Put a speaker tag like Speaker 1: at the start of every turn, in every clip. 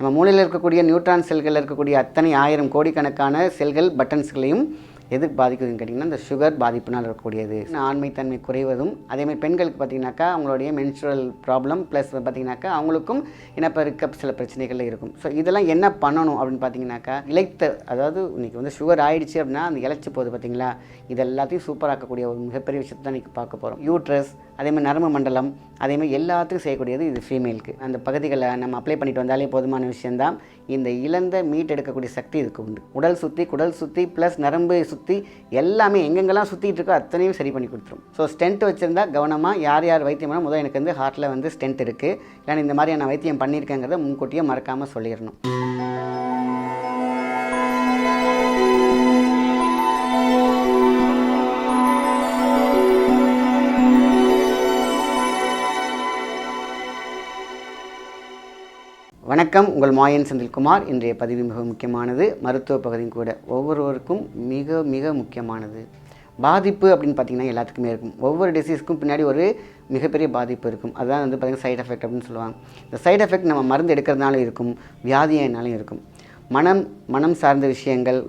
Speaker 1: நம்ம மூளையில் இருக்கக்கூடிய நியூட்ரான் செல்களில் இருக்கக்கூடிய அத்தனை 1000 கோடிக்கணக்கான செல்கள் பட்டன்ஸ்களையும் எது பாதிக்குதுன்னு கேட்டிங்கன்னா இந்த சுகர் பாதிப்பினால் இருக்கக்கூடியது. ஆண்மைத்தன்மை குறைவதும் அதேமாதிரி பெண்களுக்கு பார்த்திங்கனாக்கா அவங்களுடைய மென்ஸ்ட்ரல் ப்ராப்ளம் ப்ளஸ் பார்த்திங்கனாக்கா அவங்களுக்கும் இனப்பெருக்க சில பிரச்சனைகள் இருக்கும். ஸோ இதெல்லாம் என்ன பண்ணணும் அப்படின்னு பார்த்தீங்கன்னாக்கா அதாவது இன்றைக்கி வந்து சுகர் ஆகிடுச்சு அப்படின்னா அந்த இழைச்சி போகுது பார்த்திங்களா, இது எல்லாத்தையும் சூப்பராக்கக்கூடிய ஒரு மிகப்பெரிய விஷயத்தை தான் இன்றைக்கி பார்க்க போகிறோம். யூட்ரஸ் அதேமாதிரி நரம்பு மண்டலம் அதேமாதிரி எல்லாத்துக்கும் செய்யக்கூடியது இது ஃபீமேலுக்கு. அந்த பகுதிகளை நம்ம அப்ளை பண்ணிட்டு வந்தாலே போதுமான விஷயந்தான். இந்த இழந்த மீட் எடுக்கக்கூடிய சக்தி இதுக்கு உண்டு. குடல் சுற்றி ப்ளஸ் நரம்பு சுற்றி எல்லாமே எங்கெங்கெல்லாம் சுற்றிட்டு இருக்கோ அத்தனையும் சரி பண்ணி கொடுத்துரும். ஸோ ஸ்டென்ட் வச்சுருந்தா கவனமாக யார் வைத்தியம் பண்ணால் முதல் எனக்கு வந்து ஹார்ட்டில் வந்து ஸ்டென்ட் இருக்குது இல்லைன்னா இந்த மாதிரி நான் வைத்தியம் பண்ணியிருக்கேங்கிறத முன்கூட்டியே மறக்காமல் சொல்லிடணும். வணக்கம், உங்கள் மாயன் செந்தில்குமார். இன்றைய பதிவு மிக முக்கியமானது, மருத்துவ பகுதியும் கூட. ஒவ்வொருவருக்கும் மிக மிக முக்கியமானது. பாதிப்பு அப்படின்னு பார்த்திங்கன்னா எல்லாத்துக்குமே இருக்கும். ஒவ்வொரு டிசீஸ்க்கும் பின்னாடி ஒரு மிகப்பெரிய பாதிப்பு இருக்கும். அதுதான் வந்து பார்த்திங்கன்னா சைட் எஃபெக்ட் அப்படின்னு சொல்லுவாங்க. இந்த சைட் எஃபெக்ட் நம்ம மருந்து எடுக்கிறதுனாலும் இருக்கும், வியாதியினாலும் இருக்கும். மனம் சார்ந்த விஷயங்கள்,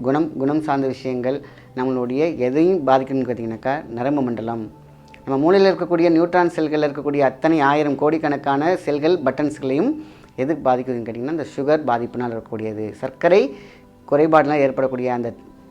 Speaker 1: குணம் சார்ந்த விஷயங்கள் நம்மளுடைய எதையும் பாதிக்கணும்னு பார்த்திங்கனாக்கா நரம்பு மண்டலம். நம்ம மூளையில் இருக்கக்கூடிய நியூட்ரான் செல்களில் இருக்கக்கூடிய அத்தனை 1000 கோடிக்கணக்கான செல்கள் பட்டன்ஸ்களையும் எது பாதிக்குதுன்னு கேட்டிங்கன்னா இந்த சுகர் பாதிப்பினால் இருக்கக்கூடியது. சர்க்கரை குறைபாடுலாம் ஏற்படக்கூடிய அந்த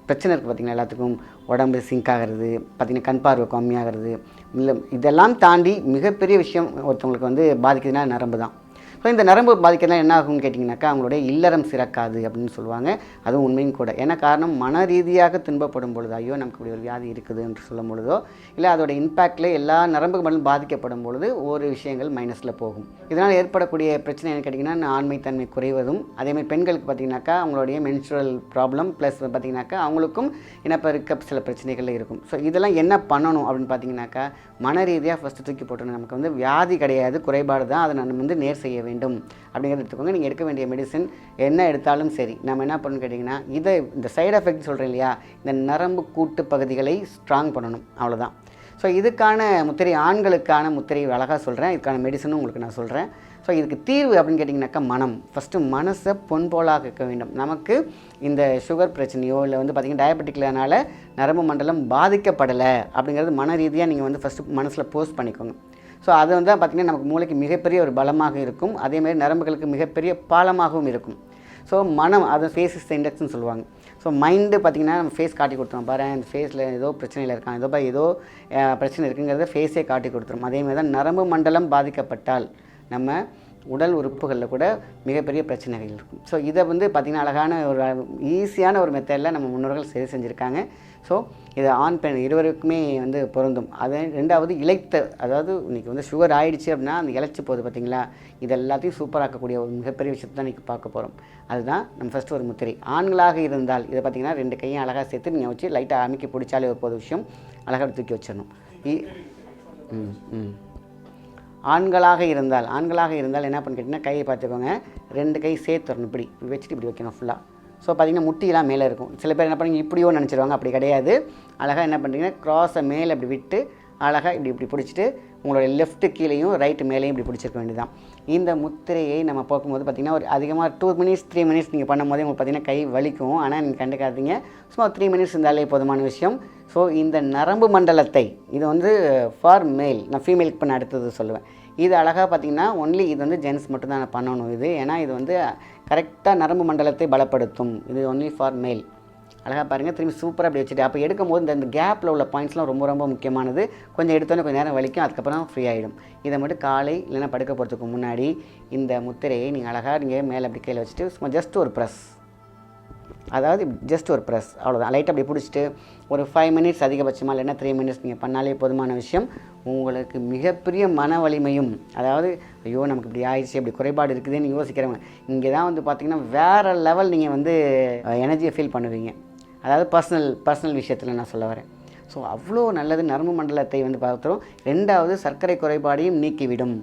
Speaker 1: பிரச்சனை இருக்குது பார்த்திங்கன்னா, எல்லாத்துக்கும் உடம்பு சிங்க் ஆகிறது, பார்த்திங்கன்னா கண் பார்வை கம்மியாகிறது, இல்லை இதெல்லாம் தாண்டி மிகப்பெரிய விஷயம் ஒருத்தவங்களுக்கு வந்து பாதிக்குதுன்னா நரம்பு தான். ஸோ இந்த நரம்பு பாதிக்கிறதுலாம் என்ன ஆகும்னு கேட்டிங்கனாக்கா அவங்களுடைய இல்லறம் சிறக்காது அப்படின்னு சொல்லுவாங்க. அதுவும் உண்மையும் கூட. ஏன்னா காரணம், மன ரீதியாக துன்பப்படும் பொழுது, ஐயோ நமக்கு இப்படி ஒரு வியாதி இருக்குது என்று சொல்லும் பொழுதோ, இல்லை அதோட இம்பேக்டில் எல்லா நரம்பு மண்டலம் பாதிக்கப்படும் பொழுது ஒரு விஷயங்கள் மைனஸில் போகும். இதனால் ஏற்படக்கூடிய பிரச்சனை என்ன கேட்டிங்கன்னா ஆண்மைத்தன்மை குறைவதும், அதேமாதிரி பெண்களுக்கு பார்த்திங்கனாக்கா அவங்களுடைய மென்ஸ்ட்ரல் ப்ராப்ளம் ப்ளஸ் பார்த்திங்கனாக்கா அவங்களுக்கும் இனப்பெருக்க சில பிரச்சனைகள் இருக்கும். ஸோ இதெல்லாம் என்ன பண்ணணும் அப்படின்னு பார்த்திங்கனாக்கா மன ரீதியாக ஃபஸ்ட்டு தூக்கி போட்டணும். நமக்கு வந்து வியாதி கிடையாது, குறைபாடு தான், அதை நம்ம வந்து நேர் செய்ய வேண்டும் அப்படிங்கிறத எடுத்துக்கோங்க. நீங்கள் எடுக்க வேண்டிய மெடிசன் என்ன எடுத்தாலும் சரி, நம்ம என்ன பண்ணணும்னு கேட்டிங்கன்னா இந்த சைடு எஃபெக்ட் சொல்கிறேன் இல்லையா, இந்த நரம்பு கூட்டு பகுதிகளை ஸ்ட்ராங் பண்ணணும், அவ்வளோதான். ஸோ இதுக்கான முத்திரை, ஆண்களுக்கான முத்திரை அழகாக சொல்கிறேன். இதுக்கான மெடிசனும் உங்களுக்கு நான் சொல்கிறேன். ஸோ இதுக்கு தீர்வு அப்படின்னு கேட்டிங்கனாக்கா ஃபஸ்ட்டு மனசை பொன்போலாக இருக்க வேண்டும். நமக்கு இந்த சுகர் பிரச்சனையோ இல்லை வந்து பார்த்திங்கன்னா டயபெட்டிக்லனால நரம்பு மண்டலம் பாதிக்கப்படலை அப்படிங்கிறது மன ரீதியாக நீங்கள் வந்து ஃபஸ்ட்டு மனசில் போஸ்ட் பண்ணிக்கோங்க. ஸோ அது வந்து பார்த்திங்கன்னா நமக்கு மூளைக்கு மிகப்பெரிய ஒரு பலமாக இருக்கும், அதேமாதிரி நரம்புகளுக்கு மிகப்பெரிய பாலமாகவும் இருக்கும். ஸோ அது ஃபேஸ் இஸ் இண்டெக்ஸ்னு சொல்லுவாங்க. ஸோ மைண்டு பார்த்திங்கன்னா நம்ம ஃபேஸ் காட்டி கொடுத்துரும். பாரு இந்த ஃபேஸில் ஏதோ பிரச்சனையில் இருக்கான், ஏதோ பிரச்சனை இருக்குங்கிறத ஃபேஸே காட்டி கொடுத்துரும். அதேமாதிரி தான் நரம்பு மண்டலம் பாதிக்கப்பட்டால் நம்ம உடல் உறுப்புகளில் கூட மிகப்பெரிய பிரச்சனைகள் இருக்கும். ஸோ இதை வந்து பார்த்திங்கன்னா அழகான ஒரு ஈஸியான ஒரு மெத்தடில் நம்ம முன்னோர்கள் சரி செஞ்சுருக்காங்க. ஸோ இதை ஆண் பெண் இருவருக்குமே வந்து பொருந்தும். அது ரெண்டாவது அதாவது இன்றைக்கி வந்து சுகர் ஆகிடுச்சு அப்படின்னா அந்த இழைச்சி போகுது பார்த்திங்களா, இது எல்லாத்தையும் சூப்பராக்கக்கூடிய ஒரு மிகப்பெரிய விஷயத்தை தான் இன்றைக்கி பார்க்க போகிறோம். அதுதான் நம்ம ஃபஸ்ட்டு ஒரு முத்திரை. ஆண்களாக இருந்தால் இதை பார்த்திங்கன்னா 2 கையும் அழகாக சேர்த்து நீங்கள் வச்சு லைட்டாக அமைக்கி பிடிச்சாலே ஒரு பொது விஷயம், அழகாக தூக்கி வச்சிடணும். ஆண்களாக இருந்தால் என்ன பண்ணு கேட்டிங்கன்னா கையை பார்த்துக்கோங்க, 2 கை சேர்த்துடணும். இப்படி வச்சுட்டு இப்படி வைக்கணும் ஃபுல்லாக. ஸோ பார்த்திங்கன்னா முட்டியெல்லாம் மேலே இருக்கும். சில பேர் என்ன பண்ணுங்க இப்படியோ நினச்சிடுவாங்க, அப்படி கிடையாது. அழகாக என்ன பண்ணுறீங்கன்னா க்ராஸை மேலே இப்படி விட்டு அழகாக இப்படி பிடிச்சிட்டு உங்களுடைய லெஃப்ட்டு கீழேயும் ரைட்டு மேலேயும் இப்படி பிடிச்சிருக்க வேண்டியதான். இந்த முத்திரையை நம்ம பார்க்கும்போது பார்த்திங்கன்னா ஒரு அதிகமாக 2 மினிட்ஸ் 3 மினிட்ஸ் நீங்கள் பண்ணும்போதே உங்களுக்கு பார்த்திங்கன்னா கை வலிக்கும். ஆனால் நீங்கள் கண்டுக்காதீங்க, சும்மா 3 மினிட்ஸ் இருந்தாலே போதுமான விஷயம். ஸோ இந்த நரம்பு மண்டலத்தை, இது வந்து ஃபார் மேல், நான் ஃபீமேலுக்கு பண்ண அடுத்தது சொல்லுவேன். இது அழகாக பார்த்திங்கன்னா ஒன்லி இது வந்து ஜென்ஸ் மட்டும்தான் பண்ணணும் இது. ஏன்னா இது வந்து கரெக்டாக நரம்பு மண்டலத்தை பலப்படுத்தும். இது ஒன்லி ஃபார் மேல். அழகாக பாருங்கள், திரும்பி சூப்பராக அப்படி வச்சுட்டு அப்போ எடுக்கும்போது இந்த கேப்பில் உள்ள பாயிண்ட்ஸ்லாம் ரொம்ப ரொம்ப முக்கியமானது. கொஞ்சம் எடுத்தோன்னே கொஞ்சம் நேரம் வலிக்கும், அதுக்கப்புறம் ஃப்ரீ ஆகிடும். இதை மட்டும் காலை இல்லைன்னா படுக்க போகிறதுக்கு முன்னாடி இந்த முத்திரையை நீங்கள் அழகாக மேலே அப்படி கையில் வச்சுட்டு சும்மா ஜஸ்ட் ஒரு ப்ரெஸ், அவ்வளோதான். லைட்டாக அப்படி பிடிச்சிட்டு ஒரு 5 மினிட்ஸ் அதிகபட்சமாக இல்லைன்னா 3 மினிட்ஸ் நீங்கள் பண்ணாலே போதுமான விஷயம். உங்களுக்கு மிகப்பெரிய மன வலிமையும், அதாவது ஐயோ நமக்கு இப்படி ஆயிடுச்சு, இப்படி குறைபாடு இருக்குதுன்னு யோசிக்கிறவங்க இங்கே தான் வந்து பார்த்திங்கன்னா வேறு லெவல் நீங்கள் வந்து எனர்ஜியை ஃபீல் பண்ணுவீங்க. அதாவது பர்சனல் விஷயத்தில் நான் சொல்ல வரேன். ஸோ அவ்வளோ நல்லது. நரம்பு மண்டலத்தை வந்து பார்த்துரும். 2வது சர்க்கரை குறைபாடையும் நீக்கிவிடும்.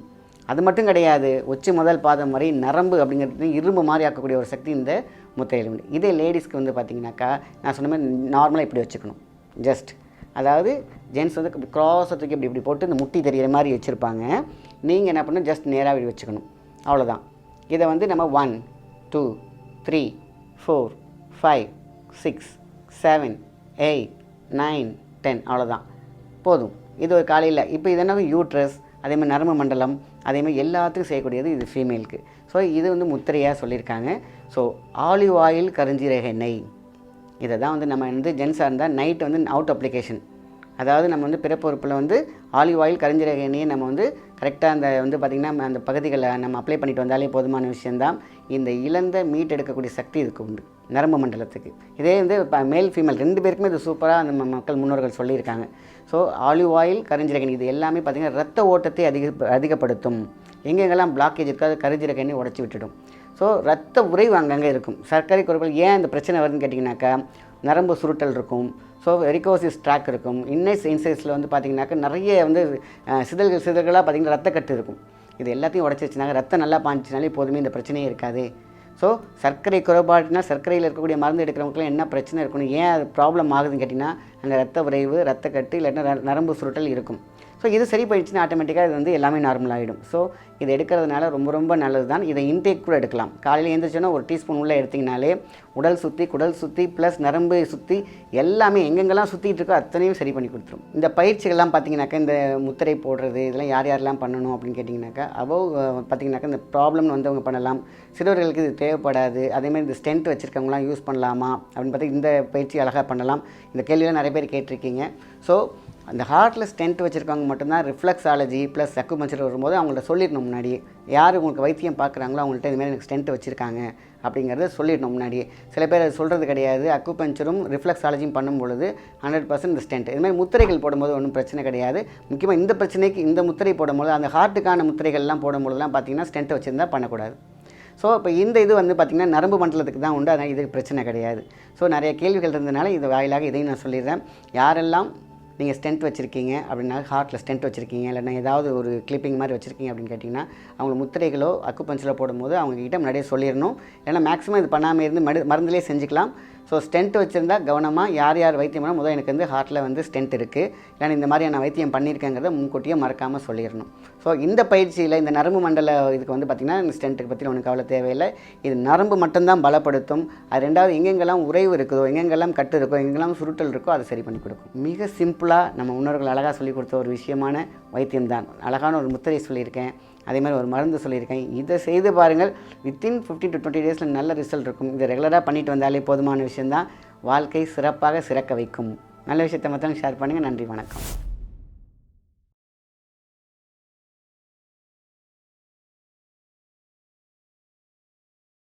Speaker 1: அது மட்டும் கிடையாது, உச்சி முதல் பாதம் வரை நரம்பு அப்படிங்கிறது இரும்பு மாதிரி ஆக்கக்கூடிய ஒரு சக்தி இந்த முத்திரையில் உண்டு. இதே லேடிஸ்க்கு வந்து பார்த்திங்கனாக்கா நான் சொன்ன மாதிரி நார்மலாக இப்படி வச்சுக்கணும். ஜஸ்ட் அதாவது ஜென்ஸ் வந்து க்ராஸை தூக்கி இப்படி போட்டு இந்த முட்டி தெரிகிற மாதிரி வச்சுருப்பாங்க. நீங்கள் என்ன பண்ணணும், ஜஸ்ட் நேராக இப்படி வச்சுக்கணும், அவ்வளோதான். இதை வந்து நம்ம 1 2 3 4 5 6 7 8 9 10 அவ்வளோதான் போதும். இது ஒரு காலையில். இப்போ இது என்ன யூட்ரஸ், அதேமாதிரி நரம்பு மண்டலம், அதேமாதிரி எல்லாத்துக்கும் செய்யக்கூடியது இது ஃபீமேலுக்கு. ஸோ இது வந்து முத்திரையாக சொல்லியிருக்காங்க. ஸோ ஆலிவ் ஆயில் கருஞ்சீரக எண்ணெய் இதை தான் வந்து நம்ம வந்து ஜென்ஸாக இருந்தால் நைட் வந்து அவுட் அப்ளிகேஷன், அதாவது நம்ம வந்து பிறப்புறுப்பில் வந்து ஆலிவ் ஆயில் கருஞ்சீரக எண்ணெயை நம்ம வந்து கரெக்டாக அந்த வந்து பார்த்திங்கன்னா அந்த பகுதிகளை நம்ம அப்ளை பண்ணிட்டு வந்தாலே போதுமான விஷயந்தான். இந்த இழந்த மீட் எடுக்கக்கூடிய சக்தி இதுக்கு உண்டு நரம்பு மண்டலத்துக்கு. இதே வந்து மேல் ஃபீமேல் 2 பேருக்குமே இது சூப்பராக அந்த மக்கள் முன்னோர்கள் சொல்லியிருக்காங்க. ஸோ ஆலிவ் ஆயில் கருஞ்சீரக எண்ணெய் இது எல்லாமே பார்த்திங்கன்னா ரத்த ஓட்டத்தை அதிகப்படுத்தும். எங்கெங்கெல்லாம் பிளாக்கேஜ் இருக்காது கருஞ்சீரக எண்ணெய் உடச்சி விட்டுடும். ஸோ ரத்த உறைவு அங்கங்கே இருக்கும். சர்க்கரை குறைபாடு ஏன் இந்த பிரச்சனை வருதுன்னு கேட்டிங்கனாக்கா நரம்பு சுருட்டல் இருக்கும். ஸோ வெரிகோசிஸ் ட்ராக் இருக்கும். இன்சைஸில் வந்து பார்த்திங்கனாக்கா நிறைய வந்து சிதல்களாக பார்த்திங்கன்னா ரத்தக்கட்டு இருக்கும். இது எல்லாத்தையும் உடச்சி வச்சுனாங்க ரத்தம் நல்லா பாஞ்சினாலே போதுமே இந்த பிரச்சனையே இருக்காது. ஸோ சர்க்கரை குறைபாடுனா சர்க்கரையில் இருக்கக்கூடிய மருந்து எடுக்கிறவங்களுக்குலாம் என்ன பிரச்சனை இருக்கணும், ஏன் அது ப்ராப்ளம் ஆகுதுன்னு கேட்டிங்கன்னா அங்கே ரத்த விரைவு, ரத்தக்கட்டு இல்லைன்னா நரம்பு சுருட்டல் இருக்கும். ஸோ இது சரி போயிடுச்சுன்னா ஆட்டோமேட்டிக்காக இது வந்து எல்லாமே நார்மல் ஆகிடும். ஸோ இதை எடுக்கிறதுனால ரொம்ப ரொம்ப நல்லது தான். இதை இன்டேக் கூட எடுக்கலாம். காலையில் எழுந்திரிச்சோன்னா ஒரு டீஸ்பூன் உள்ளே எடுத்திங்கனாலே உடல் சுற்றி, குடல் சுற்றி ப்ளஸ் நரம்பு சுற்றி எல்லாமே எங்கெங்கெல்லாம் சுற்றிட்டு இருக்கோ அத்தனையும் சரி பண்ணி கொடுத்துரும். இந்த பயிற்சிகள்லாம் பார்த்திங்கனாக்கா இந்த முத்திரை போடுறது இதெல்லாம் யாரெல்லாம் பண்ணணும் அப்படின்னு கேட்டிங்கனாக்கா பார்த்திங்கனாக்கா இந்த ப்ராப்ளம் வந்தவங்க பண்ணலாம். சிறுவர்களுக்கு இது தேவைப்படாது. அதேமாதிரி இந்த ஸ்டென்ட் வச்சுருக்கவங்களாம் யூஸ் பண்ணலாமா அப்படின்னு பார்த்தா இந்த பயிற்சி அழகாக பண்ணலாம். இந்த கேள்வியெல்லாம் நிறைய பேர் கேட்டிருக்கீங்க. ஸோ அந்த ஹார்ட்டில் ஸ்டென்ட் வச்சுருக்கவங்க மட்டும்தான் ரிஃப்ளெக்ஸாலஜி ப்ளஸ் அக்குபஞ்சர் வரும்போது அவங்கள்ட்ட சொல்லிடணும் முன்னாடியே. யார் உங்களுக்கு வைத்தியம் பார்க்குறாங்களோ அவங்கள்ட்ட இதுமாதிரி எனக்கு ஸ்டென்ட் வச்சுருக்காங்க அப்படிங்கிறத சொல்லிடணும் முன்னாடியே. சில பேர் அது சொல்கிறது கிடையாது. அக்குபஞ்சரும் ரிஃப்ளெக்ஸாலஜியும் பண்ணும் பொழுது 100% இந்த ஸ்டென்ட் இதுமாதிரி முத்திரைகள் போடும்போது ஒன்றும் பிரச்சனை கிடையாது. முக்கியமாக இந்த பிரச்சனைக்கு இந்த முத்திரை போடும்போது அந்த ஹார்ட்டுக்கான முத்திரைகள்லாம் போடும்போதெல்லாம் பார்த்திங்கன்னா ஸ்டென்ட் வச்சுருந்தா பண்ணக்கூடாது. ஸோ இப்போ இந்த இது வந்து பார்த்திங்கன்னா நரம்பு மண்டலத்துக்கு தான் உண்டு. அதனால் இதுக்கு பிரச்சனை கிடையாது. ஸோ நிறைய கேள்விகள் இருந்ததுனால இது வாயிலாக இதையும் நான் சொல்லிடுறேன். யாரெல்லாம் நீங்கள் ஸ்டென்ட் வச்சுருக்கீங்க அப்படின்னா ஹார்ட்டில் ஸ்டென்ட் வச்சுருக்கீங்க இல்லைன்னா ஏதாவது ஒரு கிளிப்பிங் மாதிரி வச்சுருக்கீங்க அப்படின்னு கேட்டிங்கன்னா அவங்க முத்திரைகளோ அக்குபஞ்சரோ போடும்போது அவங்கக்கிட்ட முன்னாடியே சொல்லிடணும். ஏன்னா மேக்ஸிமம் இது பண்ணாமல் இருந்து மருந்துலேயே செஞ்சுக்கலாம். ஸோ ஸ்டென்ட் வச்சுருந்தா கவனமாக யார் வைத்தியம் பண்ணால் முதல் எனக்கு வந்து ஹார்ட்டில் வந்து ஸ்டென்ட் இருக்குது இல்லைன்னா இந்த மாதிரி நான் வைத்தியம் பண்ணியிருக்கேங்கிறத முன்கூட்டியே மறக்காமல் சொல்லிடணும். ஸோ இந்த பயிற்சியில் இந்த நரம்பு மண்டல இதுக்கு வந்து பார்த்திங்கன்னா இந்த ஸ்டென்ட்டுக்கு பற்றி ஒன்றும் கவலை தேவையில்லை. இது நரம்பு மட்டும்தான் பலப்படுத்தும். அது ரெண்டாவது எங்கெங்கெல்லாம் உறைவு இருக்குதோ, எங்கெங்கெல்லாம் கட்டு இருக்கோ, எங்கெல்லாம் சுருட்டல் இருக்கோ அதை சரி பண்ணி கொடுக்கும். மிக சிம்பிளாக நம்ம முன்னோர்கள் அழகாக சொல்லிக் கொடுத்த ஒரு விஷயமான வைத்தியம் தான். அழகான ஒரு முத்திரை சொல்லியிருக்கேன், அதே மாதிரி ஒரு மருந்து சொல்லியிருக்கேன். இதை செய்து பாருங்கள். வித்தின் 15 to 20 டேஸில் நல்ல ரிசல்ட் இருக்கும். இதை ரெகுலராக பண்ணிட்டு வந்தாலே போதுமான விஷயந்தான். வாழ்க்கை சிறப்பாக சிறக்க வைக்கும். நல்ல விஷயத்தை மற்றவங்க ஷேர் பண்ணுங்கள். நன்றி, வணக்கம்.